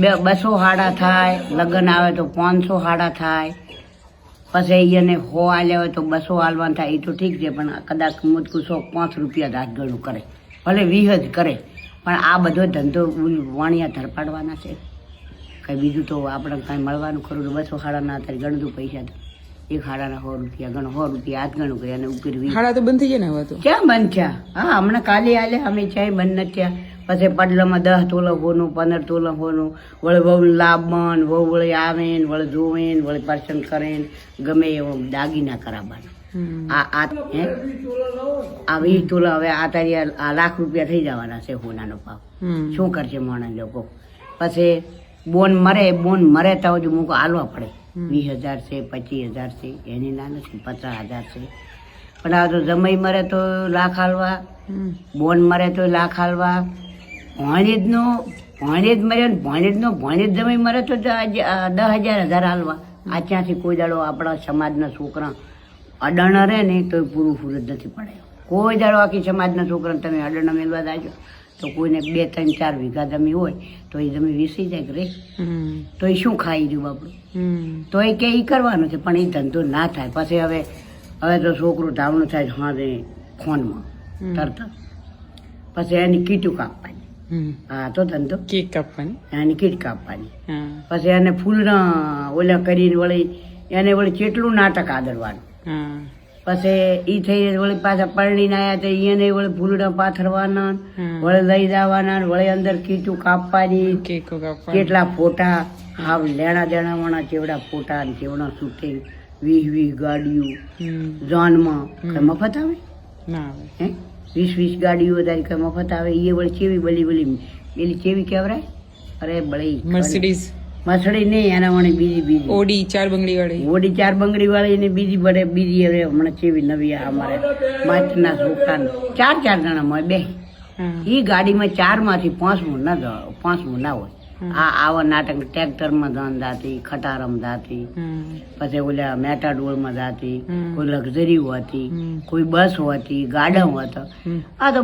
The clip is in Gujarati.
200 હાડા થાય, લગ્ન આવે તો 500 હાડા થાય, પછી એને 100 આલ્યા હોય તો 200 આલવાના થાય. એ તો ઠીક છે, પણ કદાચ મુજકું 5 રૂપિયા જ ગણું કરે, ભલે 20 જ કરે, પણ આ બધો ધંધો વાણિયા ધરપાડવાના છે. કંઈ બીજું તો આપણે કાંઈ મળવાનું ખરું. 200 હાડાના અત્યારે ગણતું પૈસા તો એક હાડાના 100 રૂપિયા ગણો, 100 રૂપિયા આજ ગણું કર્યા અને ઉપર 20 હાડા તો બંધ થઈ ગયા ને હવે તો. ક્યાં બંધ થયા? હા, હમણાં કાલે આલે અમે ચાય બંધ નથી થયા. પછી પડલામાં 10 તોલા હોનું, 15 તોલા હોનું, વળી વહુ લાવવાનું, વહુ વળી આવે ને વળી જોવે ને વળી પસંદ કરે ને ગમે એવો દાગીના કરાવવાના. આ 20 તોલા હવે આ તારી આ લાખ રૂપિયા થઈ જવાના છે હોનાનો ભાવ. શું કરશે માણસ લોકો? પછી બોન મરે તો હજુ મૂકો હાલવા પડે. 20,000 છે, 25,000 છે, એની ના નથી, 50,000 છે. પણ આ તો જમાઈ મરે તો લાખ હાલવા, બોન મરે તો લાખ હાલવા, ભણેજ મરે ને ભણેજ જમાઈ મરે તો 10,000 હાલવા. આ ત્યાંથી કોઈ દાડો આપણા સમાજના છોકરા અડણ રહે ને તો પૂરું જ નથી પડે. કોઈ દાડો આખી સમાજના છોકરાને તમે અડણ મેળવા દાજો તો કોઈને 2, 3, 4 વીઘા જમી હોય તો એ જમી વેસી જાય રે, તો એ શું ખાઈ રહ્યું આપણું? તો એ કે એ કરવાનું છે, પણ એ ધંધો ના થાય. પછી હવે તો છોકરું ધાવણું થાય હાથે ફોનમાં તરત, પછી એની કીટું કાપવાની. હા, તો ધંધો કેક કાપવાની, એની કીટ કાપવાની. પછી એને ફૂલના ઓલા કરીને વળી એને વળી કેટલું નાટક આદરવાનું. પછી ઈ થઈ વળી પાછા પરણીને આવ્યા તો એને વળી ફૂલડા પાથરવાના, વળી લઈ જવાના, વળી અંદર કીટું કાપવાની, કેકો કાપવાની, કેટલા ફોટા, હા લેણા દેણા વાળા ચેવડા ફોટા ને ચેવડા શૂટિંગ, 20 ગાડીઓ જાનમાં. કઈ મફત આવે? ના આવે. હે 20 ગાડીઓ તારી કઈ મફત આવે? એ વળી ચેવી બલી પેલી ચેવી કેવરાય? અરે બળી મસડી નહીં, એના વળી બીજી ઓડી 4 બંગડી વાળી ને બીજી હવે હમણાં ચેવી નવી અમારે માચના છોકરા 4 જણા મળે બે. એ ગાડીમાં 4 માંથી 5 ના હોય. આવા નાટક ટ્રેક્ટરમાં જાતી, ખટારામાં જાતી, પછી ઓલા મેટાડોરમાં જાતી, કોઈ લક્ઝરી હોતી, કોઈ બસ હોતી, ગાડા હતા. આ તો